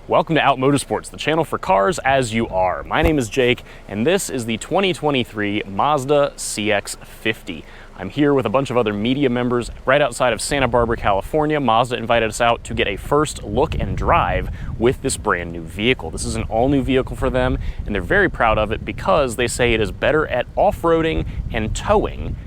Welcome to Out Motorsports, the channel for cars as you are. My name is Jake, and this is the 2023 Mazda CX-50. I'm here with a bunch of other media members right outside of Santa Barbara, California. Mazda invited us out to get a first look and drive with this brand new vehicle. This is an all-new vehicle for them, and they're very proud of it because they say it is better at off-roading and towing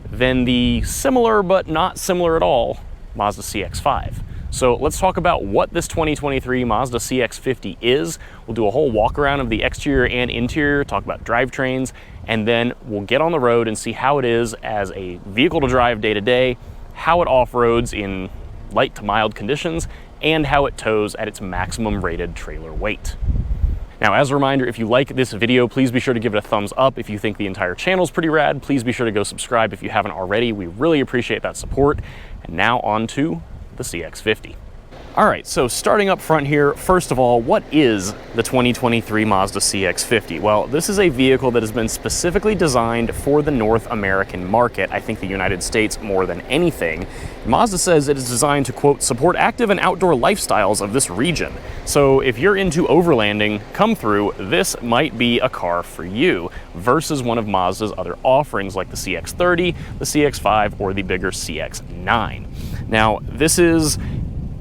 than the similar but not similar at all Mazda CX-5. So let's talk about what this 2023 Mazda CX-50 is. We'll do a whole walk around of the exterior and interior, talk about drivetrains, and then we'll get on the road and see how it is as a vehicle to drive day to day, how it off-roads in light to mild conditions, and how it tows at its maximum rated trailer weight. Now, as a reminder, if you like this video, please be sure to give it a thumbs up. If you think the entire channel is pretty rad, please be sure to go subscribe if you haven't already. We really appreciate that support. And now on to the CX-50. All right, so starting up front here, first of all, what is the 2023 Mazda CX-50? Well, this is a vehicle that has been specifically designed for the North American market, I think the United States more than anything. Mazda says it is designed to, quote, support active and outdoor lifestyles of this region. So if you're into overlanding, come through, this might be a car for you versus one of Mazda's other offerings like the CX-30, the CX-5, or the bigger CX-9. Now, this is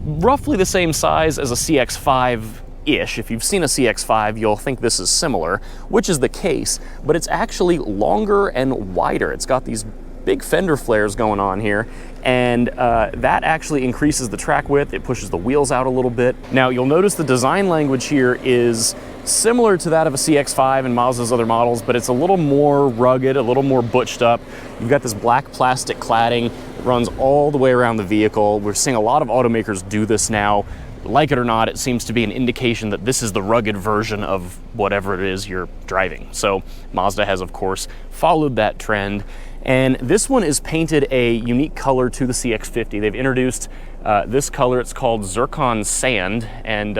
roughly the same size as a CX-5-ish. If you've seen a CX-5, you'll think this is similar, which is the case, but it's actually longer and wider. It's got these big fender flares going on here, and that actually increases the track width. It pushes the wheels out a little bit. Now, you'll notice the design language here is similar to that of a CX-5 and Mazda's other models, but it's a little more rugged, a little more butched up. You've got this black plastic cladding that runs all the way around the vehicle. We're seeing a lot of automakers do this now. Like it or not, it seems to be an indication that this is the rugged version of whatever it is you're driving. So Mazda has, of course, followed that trend. And this one is painted a unique color to the CX-50. They've introduced this color. It's called Zircon Sand. And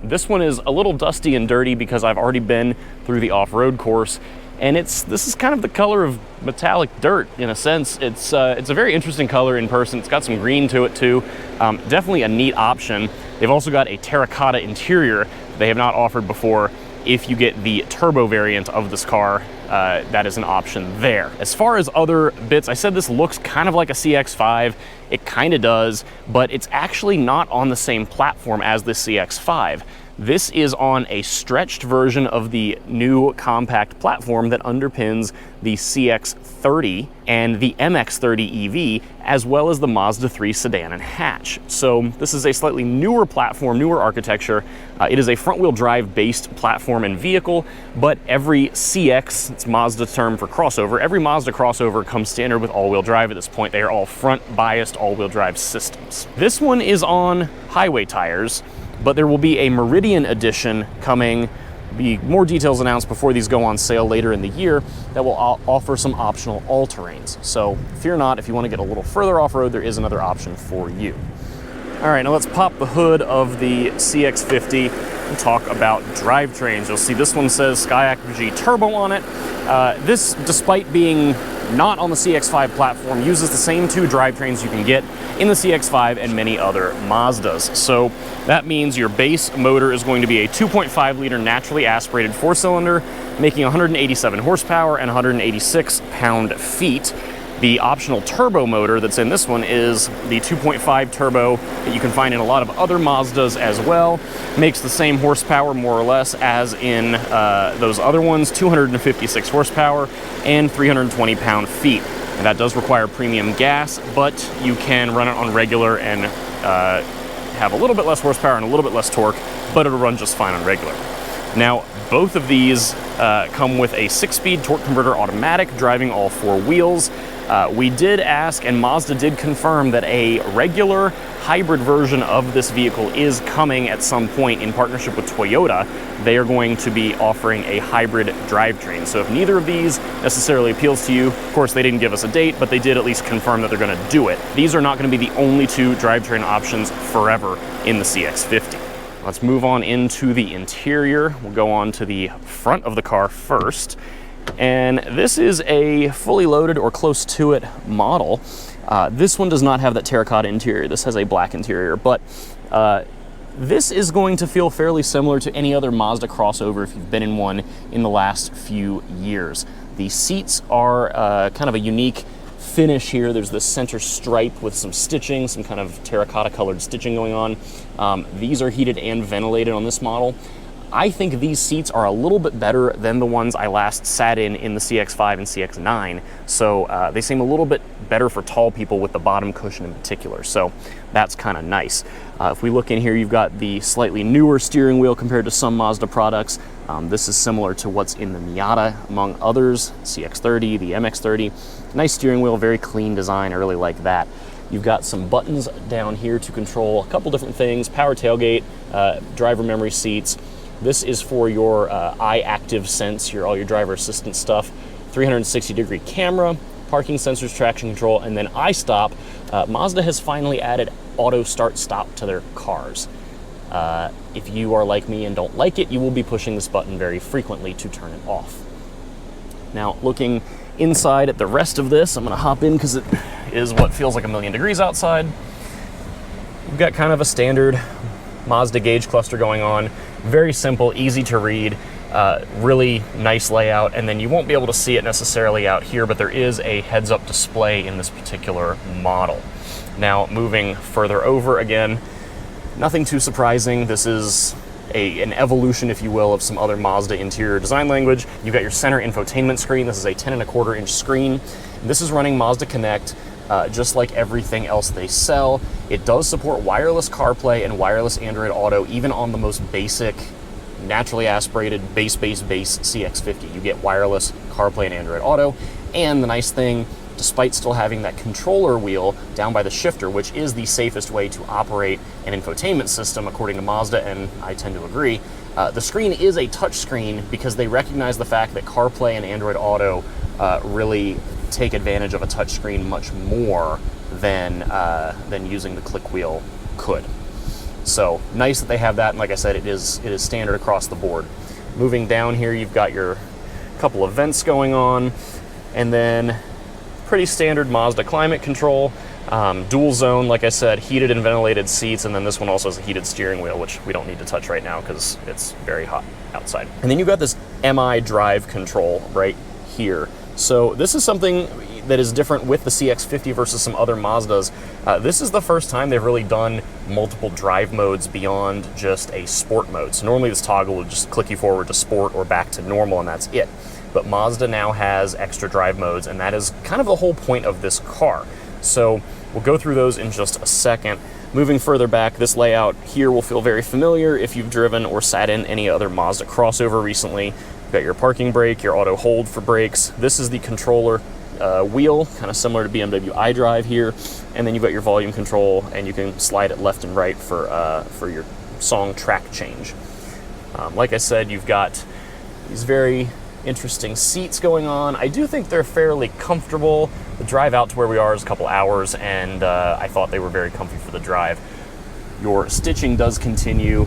this one is a little dusty and dirty because I've already been through the off-road course. And this is kind of the color of metallic dirt in a sense. It's a very interesting color in person. It's got some green to it too. Definitely a neat option. They've also got a terracotta interior they have not offered before. If you get the turbo variant of this car, that is an option there. As far as other bits, I said this looks kind of like a CX-5. It kind of does, but it's actually not on the same platform as the CX-5. This is on a stretched version of the new compact platform that underpins the CX-30 and the MX-30 EV, as well as the Mazda 3 sedan and hatch. So this is a slightly newer platform, newer architecture. It is a front-wheel drive based platform and vehicle, but every CX, it's Mazda's term for crossover, every Mazda crossover comes standard with all-wheel drive at this point. They are all front-biased all-wheel drive systems. This one is on highway tires, but there will be a Meridian edition coming, be more details announced before these go on sale later in the year, that will offer some optional all-terrains. So fear not, if you want to get a little further off-road, there is another option for you. All right, now let's pop the hood of the CX-50 and talk about drivetrains. You'll see this one says Skyactiv G Turbo on it. This, despite being not on the CX-5 platform, uses the same two drivetrains you can get in the CX-5 and many other Mazdas. So that means your base motor is going to be a 2.5 liter naturally aspirated 4-cylinder, making 187 horsepower and 186 pound-feet. The optional turbo motor that's in this one is the 2.5 turbo that you can find in a lot of other Mazdas as well. Makes the same horsepower more or less as in those other ones, 256 horsepower and 320 pound-feet. And that does require premium gas, but you can run it on regular and have a little bit less horsepower and a little bit less torque, but it'll run just fine on regular. Now, both of these come with a 6-speed torque converter automatic driving all 4 wheels. We did ask, and Mazda did confirm, that a regular hybrid version of this vehicle is coming at some point in partnership with Toyota. They are going to be offering a hybrid drivetrain. So if neither of these necessarily appeals to you, of course they didn't give us a date, but they did at least confirm that they're going to do it. These are not going to be the only 2 drivetrain options forever in the CX-50. Let's move on into the interior. We'll go on to the front of the car first. And this is a fully loaded or close to it model. This one does not have that terracotta interior. This has a black interior, but This is going to feel fairly similar to any other Mazda crossover if you've been in one in the last few years. The seats are kind of a unique finish here. There's this center stripe with some stitching, some kind of terracotta colored stitching going on. These are heated and ventilated on this model. I think these seats are a little bit better than the ones I last sat in the CX-5 and CX-9, so they seem a little bit better for tall people with the bottom cushion in particular, so that's kind of nice. If we look in here, you've got the slightly newer steering wheel compared to some Mazda products. This is similar to what's in the Miata, among others, CX-30, the MX-30. Nice steering wheel, very clean design, I really like that. You've got some buttons down here to control a couple different things, power tailgate, driver memory seats. This is for your eye active sense, all your driver assistance stuff, 360-degree camera, parking sensors, traction control, and then iStop. Mazda has finally added auto start stop to their cars. If you are like me and don't like it, you will be pushing this button very frequently to turn it off. Now, looking inside at the rest of this, I'm going to hop in because it is what feels like a million degrees outside. We've got kind of a standard Mazda gauge cluster going on. Very simple, easy to read, really nice layout, and then you won't be able to see it necessarily out here, but there is a heads-up display in this particular model. Now, moving further over again, nothing too surprising. This is an evolution, if you will, of some other Mazda interior design language. You've got your center infotainment screen. This is a 10.25-inch screen. This is running Mazda Connect. Just like everything else they sell. It does support wireless CarPlay and wireless Android Auto, even on the most basic, naturally aspirated base CX-50. You get wireless CarPlay and Android Auto. And the nice thing, despite still having that controller wheel down by the shifter, which is the safest way to operate an infotainment system, according to Mazda, and I tend to agree, the screen is a touch screen because they recognize the fact that CarPlay and Android Auto really take advantage of a touchscreen much more than using the click wheel could. So nice that they have that, and like I said, it is standard across the board. Moving down here, you've got your couple of vents going on, and then pretty standard Mazda climate control, dual zone, like I said, heated and ventilated seats, and then this one also has a heated steering wheel, which we don't need to touch right now because it's very hot outside. And then you've got this MI drive control right here. So this is something that is different with the CX-50 versus some other Mazdas. This is the first time they've really done multiple drive modes beyond just a sport mode. So normally this toggle would just click you forward to sport or back to normal, and that's it. But Mazda now has extra drive modes, and that is kind of the whole point of this car. So we'll go through those in just a second. Moving further back, this layout here will feel very familiar if you've driven or sat in any other Mazda crossover recently. You've got your parking brake, your auto hold for brakes. This is the controller wheel, kind of similar to BMW iDrive here. And then you've got your volume control, and you can slide it left and right for your song track change. Like I said, you've got these very interesting seats going on. I do think they're fairly comfortable. The drive out to where we are is a couple hours, and I thought they were very comfy for the drive. Your stitching does continue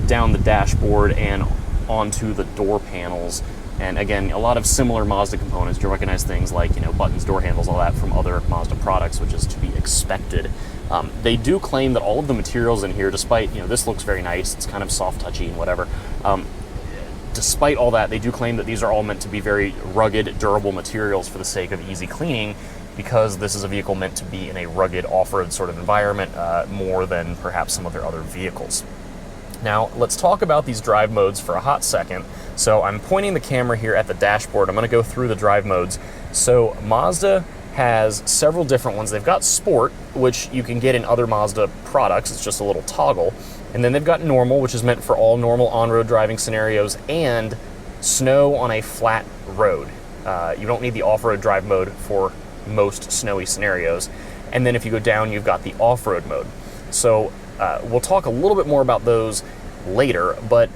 down the dashboard and onto the door panels. And again, a lot of similar Mazda components. You recognize things like, buttons, door handles, all that from other Mazda products, which is to be expected. They do claim that all of the materials in here, despite, this looks very nice, it's kind of soft touchy and whatever. Despite all that, they do claim that these are all meant to be very rugged, durable materials for the sake of easy cleaning, because this is a vehicle meant to be in a rugged off-road sort of environment more than perhaps some of their other vehicles. Now, let's talk about these drive modes for a hot second. So I'm pointing the camera here at the dashboard. I'm going to go through the drive modes. So Mazda has several different ones. They've got Sport, which you can get in other Mazda products. It's just a little toggle. And then they've got Normal, which is meant for all normal on-road driving scenarios, and Snow on a flat road. You don't need the off-road drive mode for most snowy scenarios. And then if you go down, you've got the off-road mode. So we'll talk a little bit more about those later, but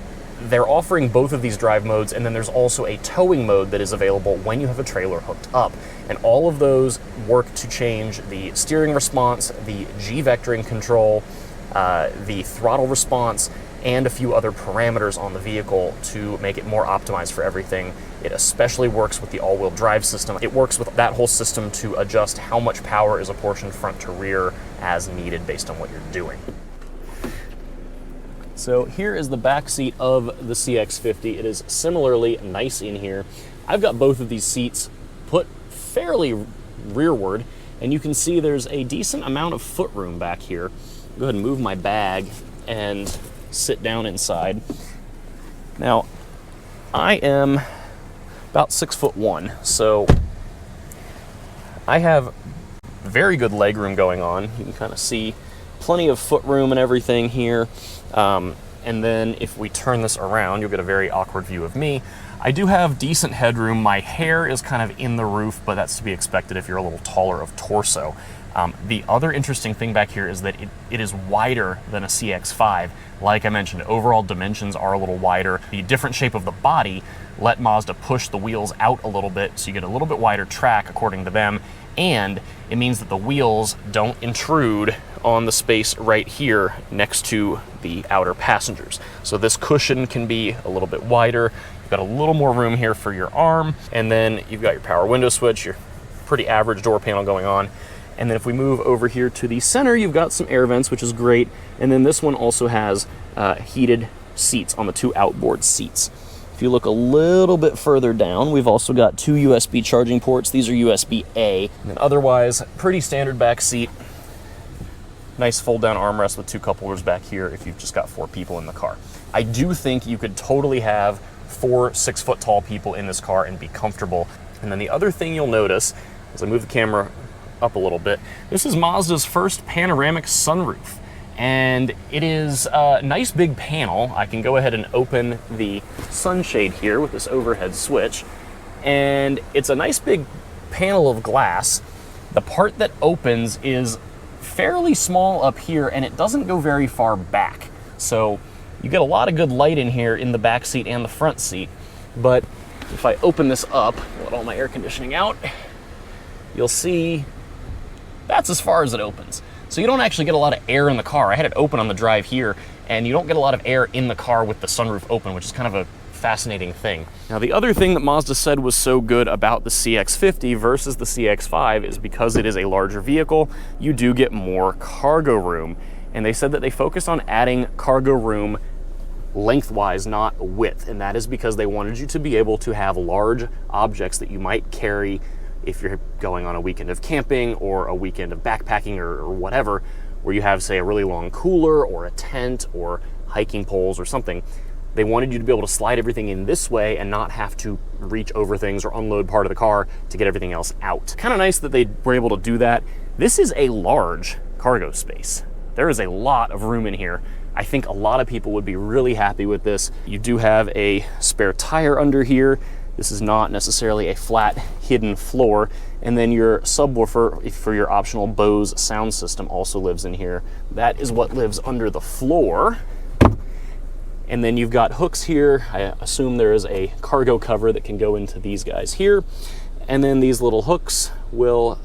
they're offering both of these drive modes, and then there's also a towing mode that is available when you have a trailer hooked up. And all of those work to change the steering response, the G-vectoring control, the throttle response, and a few other parameters on the vehicle to make it more optimized for everything. It especially works with the all-wheel drive system. It works with that whole system to adjust how much power is apportioned front to rear as needed based on what you're doing. So here is the back seat of the CX-50. It is similarly nice in here. I've got both of these seats put fairly rearward, and you can see there's a decent amount of footroom back here. Go ahead and move my bag and sit down inside. Now, I am about 6'1", so I have very good leg room going on. You can kind of see plenty of footroom and everything here. And then if we turn this around, you'll get a very awkward view of me. I do have decent headroom. My hair is kind of in the roof, but that's to be expected if you're a little taller of torso. The other interesting thing back here is that it is wider than a CX-5. Like I mentioned, overall dimensions are a little wider. The different shape of the body let Mazda push the wheels out a little bit, so you get a little bit wider track according to them, and it means that the wheels don't intrude on the space right here next to the outer passengers. So this cushion can be a little bit wider. You've got a little more room here for your arm, and then you've got your power window switch, your pretty average door panel going on. And then if we move over here to the center, you've got some air vents, which is great. And then this one also has heated seats on the two outboard seats. If you look a little bit further down, we've also got two USB charging ports. These are USB-A. And then otherwise, pretty standard back seat. Nice fold-down armrest with two cup holders back here if you've just got 4 people in the car. I do think you could totally have 4 6-foot-tall people in this car and be comfortable. And then the other thing you'll notice, as I move the camera up a little bit, this is Mazda's first panoramic sunroof. And it is a nice big panel. I can go ahead and open the sunshade here with this overhead switch. And it's a nice big panel of glass. The part that opens is fairly small up here, and it doesn't go very far back. So you get a lot of good light in here in the back seat and the front seat. But if I open this up, let all my air conditioning out, you'll see that's as far as it opens. So you don't actually get a lot of air in the car. I had it open on the drive here, and you don't get a lot of air in the car with the sunroof open, which is kind of a fascinating thing. Now, the other thing that Mazda said was so good about the CX-50 versus the CX-5 is because it is a larger vehicle, you do get more cargo room. And they said that they focused on adding cargo room lengthwise, not width. And that is because they wanted you to be able to have large objects that you might carry if you're going on a weekend of camping or a weekend of backpacking or whatever, where you have, say, a really long cooler or a tent or hiking poles or something. They wanted you to be able to slide everything in this way and not have to reach over things or unload part of the car to get everything else out. Kind of nice that they were able to do that. This is a large cargo space. There is a lot of room in here. I think a lot of people would be really happy with this. You do have a spare tire under here. This is not necessarily a flat, hidden floor. And then your subwoofer for your optional Bose sound system also lives in here. That is what lives under the floor. And then you've got hooks here. I assume there is a cargo cover that can go into these guys here. And then these little hooks will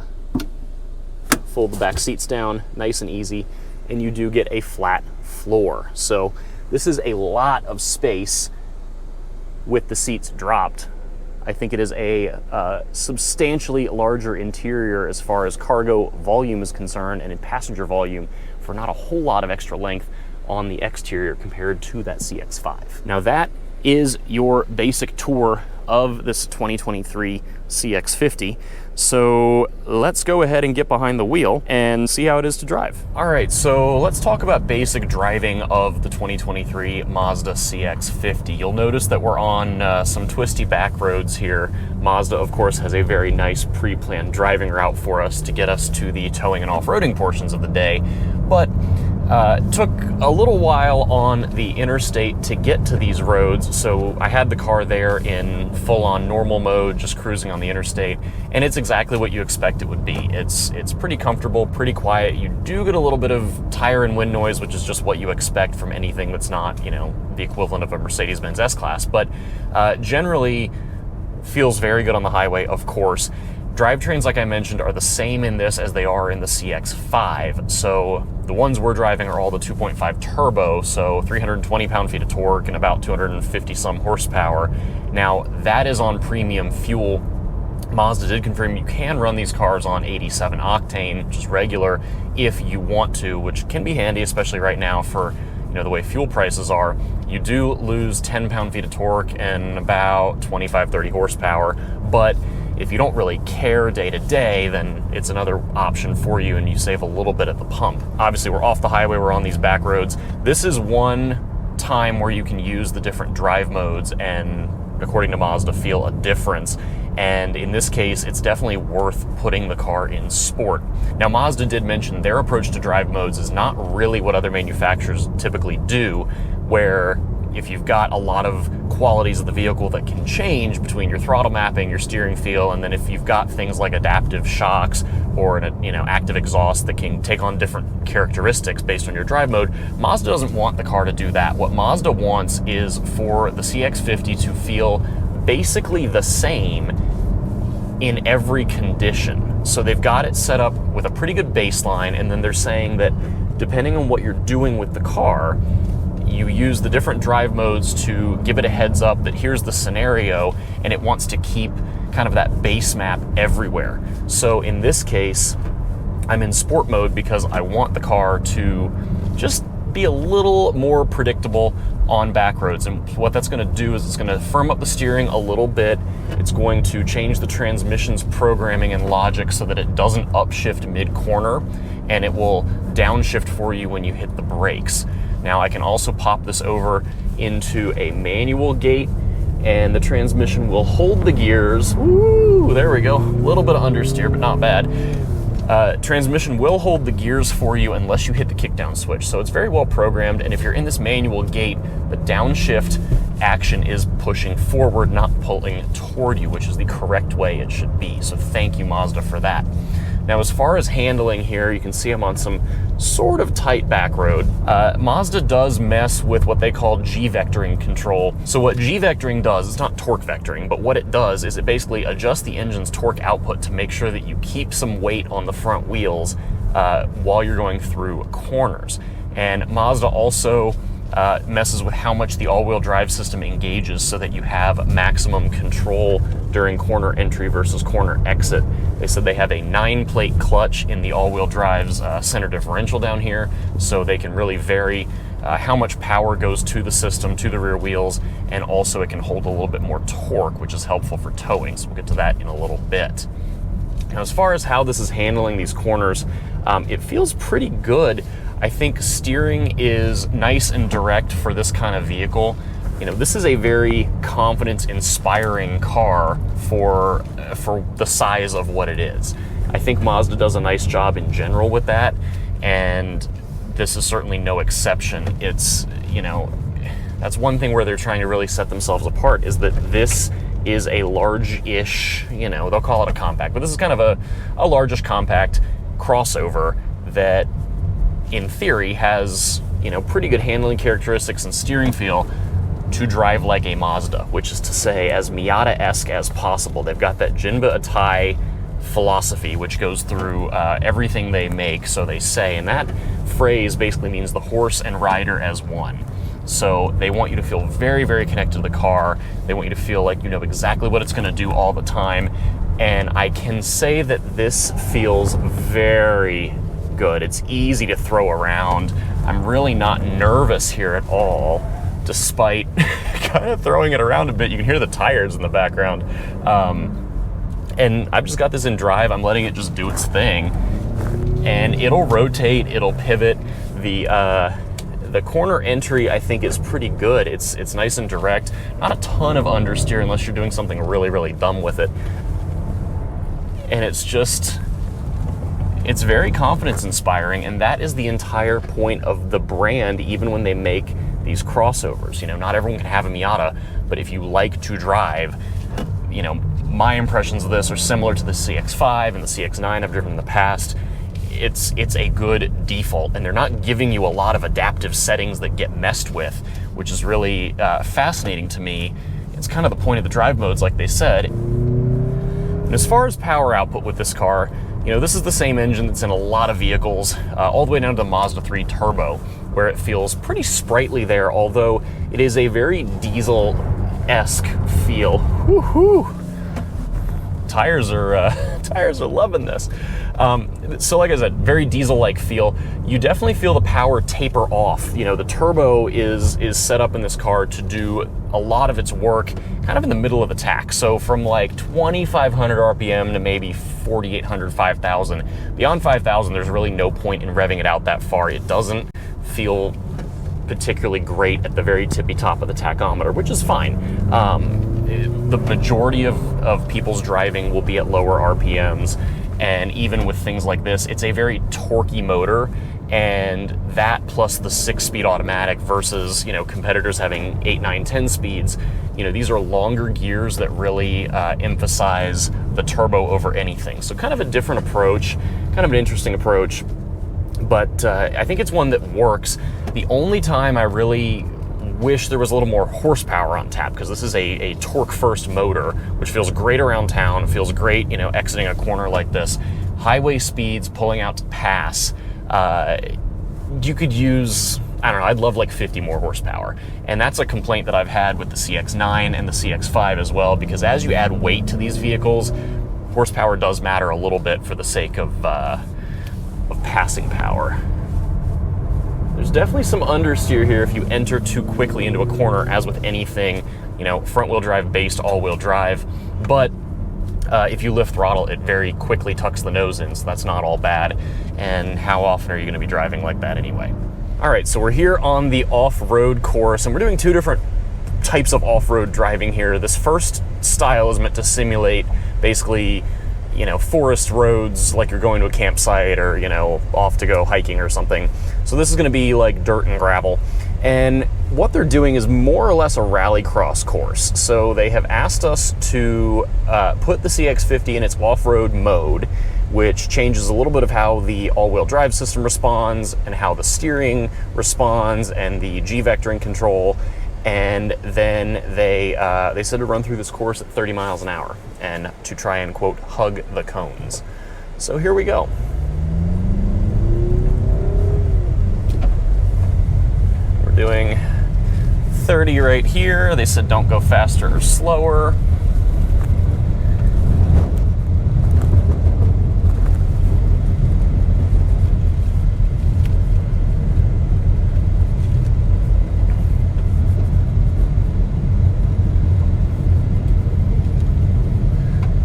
fold the back seats down nice and easy. And you do get a flat floor. So this is a lot of space with the seats dropped. I think it is a substantially larger interior as far as cargo volume is concerned and in passenger volume for not a whole lot of extra length on the exterior compared to that CX-5. Now that is your basic tour of this 2023 CX-50. So let's go ahead and get behind the wheel and see how it is to drive. All right, so let's talk about basic driving of the 2023 Mazda CX-50. You'll notice that we're on some twisty back roads here. Mazda, of course, has a very nice pre-planned driving route for us to get us to the towing and off-roading portions of the day. But took a little while on the interstate to get to these roads, so I had the car there in full-on normal mode, just cruising on the interstate, and it's exactly what you expect it would be. It's pretty comfortable, pretty quiet. You do get a little bit of tire and wind noise, which is just what you expect from anything that's not, you know, the equivalent of a Mercedes-Benz S-Class, but generally feels very good on the highway, of course. Drivetrains, like I mentioned, are the same in this as they are in the CX-5. So the ones we're driving are all the 2.5 turbo, so 320 pound-feet of torque and about 250 some horsepower. Now, that is on premium fuel. Mazda did confirm you can run these cars on 87 octane, just regular, if you want to, which can be handy, especially right now for, the way fuel prices are, you do lose 10 pound-feet of torque and about 25, 30 horsepower. But if you don't really care day to day, then it's another option for you and you save a little bit at the pump. Obviously, we're off the highway, we're on these back roads. This is one time where you can use the different drive modes and, according to Mazda, feel a difference. And in this case, it's definitely worth putting the car in sport. Now, Mazda did mention their approach to drive modes is not really what other manufacturers typically do, where if you've got a lot of qualities of the vehicle that can change between your throttle mapping, your steering feel, and then if you've got things like adaptive shocks or an active exhaust that can take on different characteristics based on your drive mode, Mazda doesn't want the car to do that. What Mazda wants is for the CX-50 to feel basically the same in every condition. So they've got it set up with a pretty good baseline, and then they're saying that depending on what you're doing with the car, you use the different drive modes to give it a heads up that here's the scenario, and it wants to keep kind of that base map everywhere. So in this case, I'm in sport mode because I want the car to just be a little more predictable on back roads. And what that's going to do is it's going to firm up the steering a little bit. It's going to change the transmission's programming and logic so that it doesn't upshift mid-corner, and it will downshift for you when you hit the brakes. Now I can also pop this over into a manual gate, and the transmission will hold the gears. Ooh, there we go. A little bit of understeer, but not bad. Transmission will hold the gears for you unless you hit the kickdown switch. So it's very well programmed, and if you're in this manual gate, the downshift action is pushing forward, not pulling toward you, which is the correct way it should be. So thank you, Mazda, for that. Now, as far as handling here, you can see I'm on some sort of tight back road. Mazda does mess with what they call G-vectoring control. So what G-vectoring does, it's not torque vectoring, but what it does is it basically adjusts the engine's torque output to make sure that you keep some weight on the front wheels while you're going through corners. And Mazda also messes with how much the all-wheel drive system engages so that you have maximum control during corner entry versus corner exit. They said they have a 9-plate clutch in the all-wheel drive's center differential down here, so they can really vary how much power goes to the system, to the rear wheels, and also it can hold a little bit more torque, which is helpful for towing, so we'll get to that in a little bit. Now, as far as how this is handling these corners, it feels pretty good. I think steering is nice and direct for this kind of vehicle. This is a very confidence-inspiring car for the size of what it is. I think Mazda does a nice job in general with that, and this is certainly no exception. It's, that's one thing where they're trying to really set themselves apart, is that this is a large-ish, they'll call it a compact, but this is kind of a large-ish compact crossover that, in theory, has, pretty good handling characteristics and steering feel to drive like a Mazda, which is to say as Miata-esque as possible. They've got that Jinba Atai philosophy, which goes through everything they make, so they say, and that phrase basically means the horse and rider as one. So they want you to feel very, very connected to the car. They want you to feel like you know exactly what it's going to do all the time. And I can say that this feels very good. It's easy to throw around. I'm really not nervous here at all, despite kind of throwing it around a bit. You can hear the tires in the background. And I've just got this in drive. I'm letting it just do its thing. And it'll rotate, it'll pivot. The corner entry, I think, is pretty good. It's nice and direct. Not a ton of understeer unless you're doing something really, really dumb with it. And it's very confidence-inspiring, and that is the entire point of the brand, even when they make these crossovers. Not everyone can have a Miata, but if you like to drive, my impressions of this are similar to the CX-5 and the CX-9 I've driven in the past. It's a good default, and they're not giving you a lot of adaptive settings that get messed with, which is really fascinating to me. It's kind of the point of the drive modes, like they said. And as far as power output with this car, this is the same engine that's in a lot of vehicles, all the way down to the Mazda 3 Turbo, where it feels pretty sprightly there, although it is a very diesel-esque feel. Woo-hoo! Tires are loving this. So like I said, very diesel-like feel. You definitely feel the power taper off. You know, the turbo is set up in this car to do a lot of its work kind of in the middle of the tack. So from like 2,500 RPM to maybe 4,800, 5,000. Beyond 5,000, there's really no point in revving it out that far. It doesn't feel particularly great at the very tippy top of the tachometer, which is fine. The majority of people's driving will be at lower RPMs, and even with things like this, it's a very torquey motor, and that plus the 6-speed automatic versus, you know, competitors having 8, 9, 10 speeds, you know, these are longer gears that really emphasize the turbo over anything. So kind of a different approach, kind of an interesting approach, but I think it's one that works. The only time I really wish there was a little more horsepower on tap, because this is a torque-first motor, which feels great around town, feels great, you know, exiting a corner like this. Highway speeds, pulling out to pass, you could use, I don't know, I'd love like 50 more horsepower. And that's a complaint that I've had with the CX-9 and the CX-5 as well, because as you add weight to these vehicles, horsepower does matter a little bit for the sake of passing power. There's definitely some understeer here if you enter too quickly into a corner, as with anything, you know, front-wheel drive based all-wheel drive. But if you lift throttle, it very quickly tucks the nose in, so that's not all bad. And how often are you going to be driving like that anyway? All right, so we're here on the off-road course, and we're doing two different types of off-road driving here. This first style is meant to simulate basically, you know, forest roads, like you're going to a campsite or, you know, off to go hiking or something. So this is going to be like dirt and gravel. And what they're doing is more or less a rallycross course. So they have asked us to put the CX-50 in its off-road mode, which changes a little bit of how the all-wheel drive system responds and how the steering responds and the G-vectoring control. And then they said to run through this course at 30 miles an hour and to try and, quote, hug the cones. So here we go. We're doing 30 right here. They said don't go faster or slower.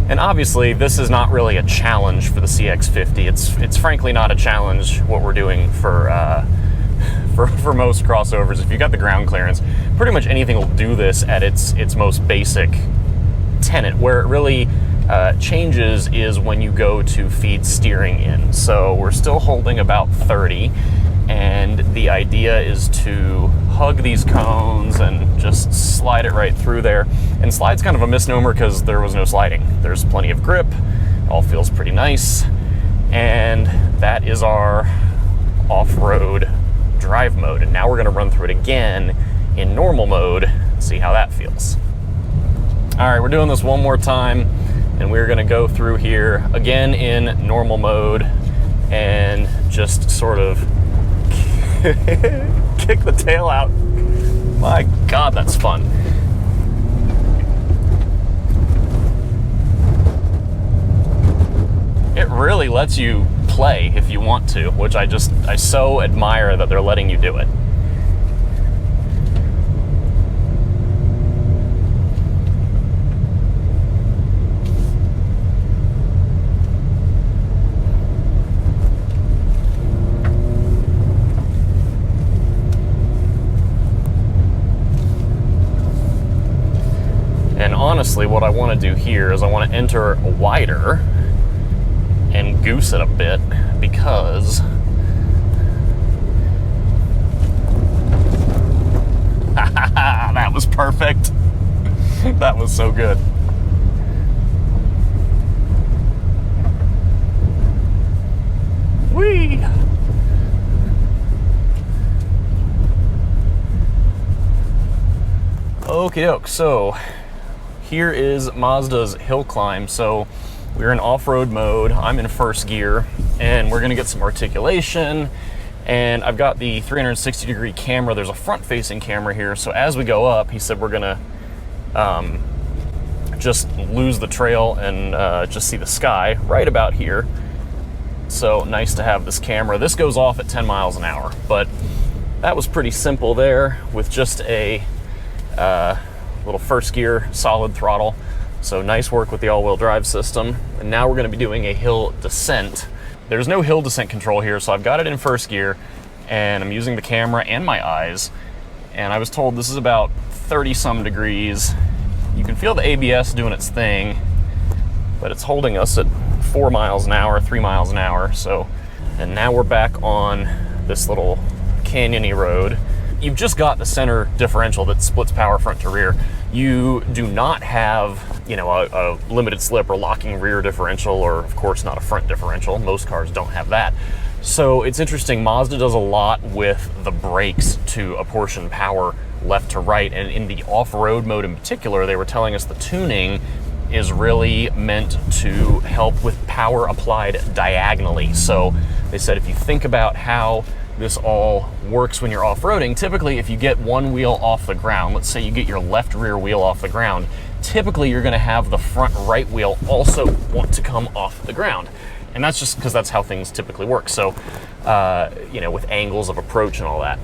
And obviously, this is not really a challenge for the CX-50. It's frankly not a challenge what we're doing for most crossovers. If you got the ground clearance, pretty much anything will do this at its most basic tenet. Where it really changes is when you go to feed steering in. So we're still holding about 30, and the idea is to hug these cones and just slide it right through there. And slide's kind of a misnomer because there was no sliding. There's plenty of grip, all feels pretty nice, and that is our off-road drive mode. And now we're gonna run through it again in normal mode, see how that feels. All right, we're doing this one more time, and we're gonna go through here again in normal mode and just sort of kick the tail out. My God, that's fun. It really lets you play if you want to, which I so admire that they're letting you do it. And honestly, what I want to do here is I want to enter wider and goose it a bit, because that was perfect. That was so good. Whee! Okie doke, so here is Mazda's hill climb. So we're in off-road mode, I'm in first gear, and we're gonna get some articulation, and I've got the 360-degree camera. There's a front-facing camera here, so as we go up, he said we're gonna just lose the trail and just see the sky right about here. so nice to have this camera. This goes off at 10 miles an hour, but that was pretty simple there with just a little first gear solid throttle. So nice work with the all-wheel drive system. And now we're going to be doing a hill descent. There's no hill descent control here, so I've got it in first gear, and I'm using the camera and my eyes. And I was told this is about 30-some degrees. You can feel the ABS doing its thing, but it's holding us at 4 miles an hour, 3 miles an hour. So, and now we're back on this little canyony road. You've just got the center differential that splits power front to rear. You do not have, you know, a limited slip or locking rear differential, or of course not a front differential. Most cars don't have that. So it's interesting, Mazda does a lot with the brakes to apportion power left to right, and in the off-road mode in particular, they were telling us the tuning is really meant to help with power applied diagonally. So they said if you think about how this all works when you're off-roading, typically if you get one wheel off the ground, let's say you get your left rear wheel off the ground, typically you're gonna have the front right wheel also want to come off the ground. And that's just because that's how things typically work. So, you know, with angles of approach and all that.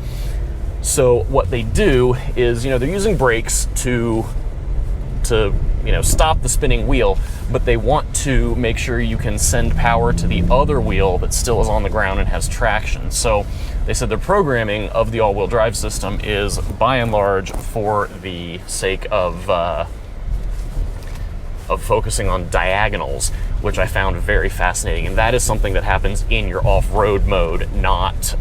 So what they do is, you know, they're using brakes to you know, stop the spinning wheel, but they want to make sure you can send power to the other wheel that still is on the ground and has traction. So they said the programming of the all-wheel drive system is, by and large, for the sake of focusing on diagonals, which I found very fascinating. And that is something that happens in your off-road mode, not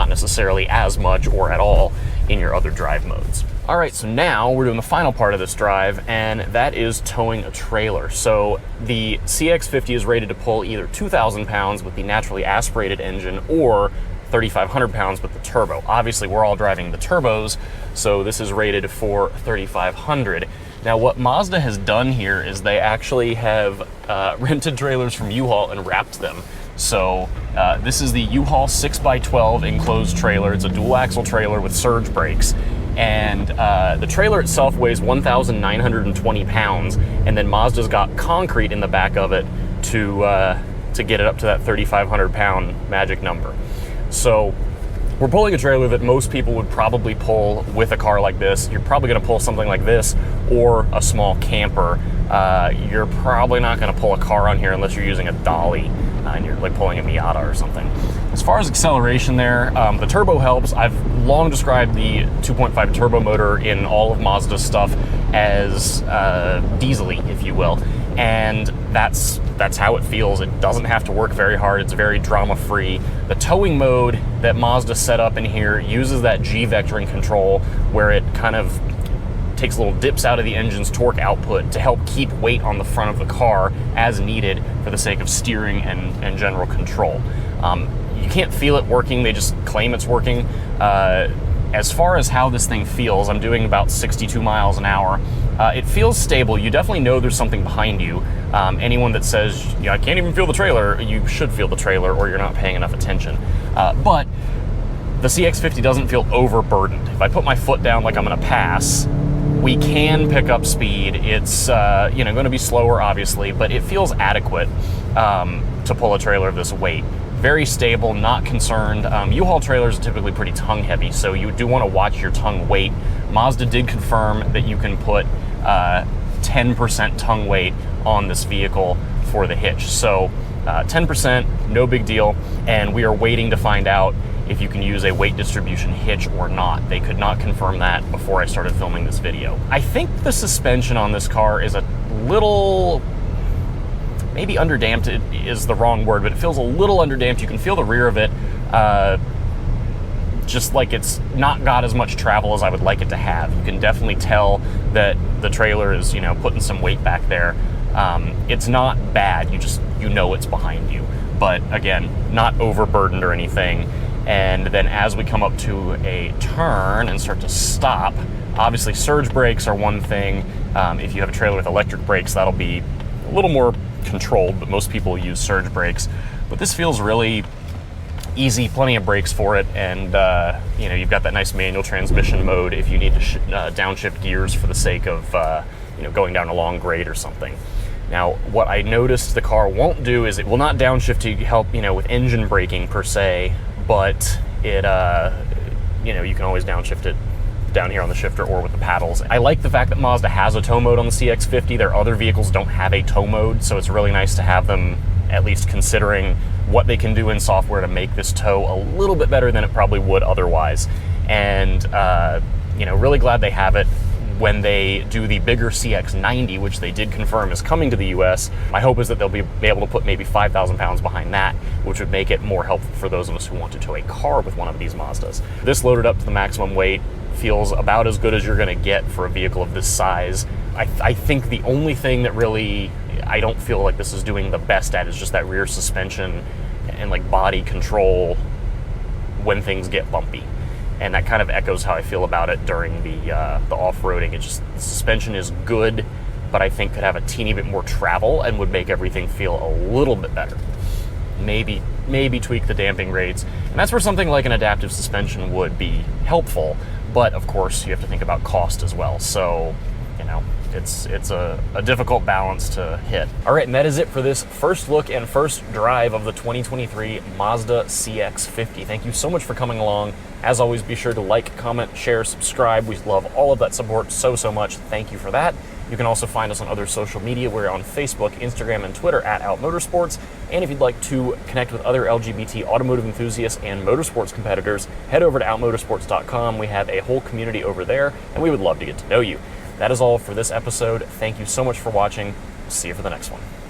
necessarily as much or at all in your other drive modes. All right, so now we're doing the final part of this drive, and that is towing a trailer. So the CX-50 is rated to pull either 2,000 pounds with the naturally aspirated engine or 3,500 pounds with the turbo. Obviously, we're all driving the turbos, so this is rated for 3,500. Now, what Mazda has done here is they actually have rented trailers from U-Haul and wrapped them. So this is the U-Haul 6x12 enclosed trailer. It's a dual axle trailer with surge brakes. And the trailer itself weighs 1,920 pounds, and then Mazda's got concrete in the back of it to get it up to that 3,500 pound magic number. So we're pulling a trailer that most people would probably pull with a car like this. You're probably gonna pull something like this or a small camper. You're probably not gonna pull a car on here unless you're using a dolly and you're like pulling a Miata or something. As far as acceleration there, the turbo helps. I've long described the 2.5 turbo motor in all of Mazda's stuff as diesel-y, if you will. And that's how it feels. It doesn't have to work very hard. It's very drama-free. The towing mode that Mazda set up in here uses that G-vectoring control where it kind of takes little dips out of the engine's torque output to help keep weight on the front of the car as needed for the sake of steering and general control. You can't feel it working, they just claim it's working. As far as how this thing feels, I'm doing about 62 miles an hour. It feels stable. You definitely know there's something behind you. Anyone that says, yeah, I can't even feel the trailer, you should feel the trailer or you're not paying enough attention. But the CX-50 doesn't feel overburdened. If I put my foot down like I'm gonna pass, we can pick up speed. It's you know, going to be slower, obviously, but it feels adequate to pull a trailer of this weight. Very stable, not concerned. U-Haul trailers are typically pretty tongue heavy, so you do want to watch your tongue weight. Mazda did confirm that you can put 10% tongue weight on this vehicle for the hitch. So 10%, no big deal, and we are waiting to find out if you can use a weight distribution hitch or not. They could not confirm that before I started filming this video. I think the suspension on this car is a little, maybe underdamped is the wrong word, but it feels a little underdamped. You can feel the rear of it, just like it's not got as much travel as I would like it to have. You can definitely tell that the trailer is, you know, putting some weight back there. It's not bad, you know it's behind you. But again, not overburdened or anything. And then as we come up to a turn and start to stop, obviously surge brakes are one thing. If you have a trailer with electric brakes, that'll be a little more controlled, but most people use surge brakes. But this feels really easy, plenty of brakes for it, and you know, you've got that nice manual transmission mode if you need to downshift gears for the sake of you know, going down a long grade or something. Now, what I noticed the car won't do is it will not downshift to help, with engine braking per se, but it, you can always downshift it down here on the shifter or with the paddles. I like the fact that Mazda has a tow mode on the CX-50. Their other vehicles don't have a tow mode, so it's really nice to have them at least considering what they can do in software to make this tow a little bit better than it probably would otherwise. And, really glad they have it. When they do the bigger CX-90, which they did confirm is coming to the US, my hope is that they'll be able to put maybe 5,000 pounds behind that, which would make it more helpful for those of us who want to tow a car with one of these Mazdas. This loaded up to the maximum weight feels about as good as you're going to get for a vehicle of this size. I think the only thing that really I don't feel like this is doing the best at is just that rear suspension and like body control when things get bumpy. And that kind of echoes how I feel about it during the off-roading. It's just, the suspension is good, but I think could have a teeny bit more travel and would make everything feel a little bit better. Maybe tweak the damping rates. And that's where something like an adaptive suspension would be helpful. But of course, you have to think about cost as well. So, it's a difficult balance to hit. All right, and that is it for this first look and first drive of the 2023 Mazda CX-50. Thank you so much for coming along. As always, be sure to like, comment, share, subscribe. We love all of that support so much. Thank you for that. You can also find us on other social media. We're on Facebook, Instagram, and Twitter at Out Motorsports. And if you'd like to connect with other LGBT automotive enthusiasts and motorsports competitors, head over to outmotorsports.com. We have a whole community over there, and we would love to get to know you. That is all for this episode. Thank you so much for watching. See you for the next one.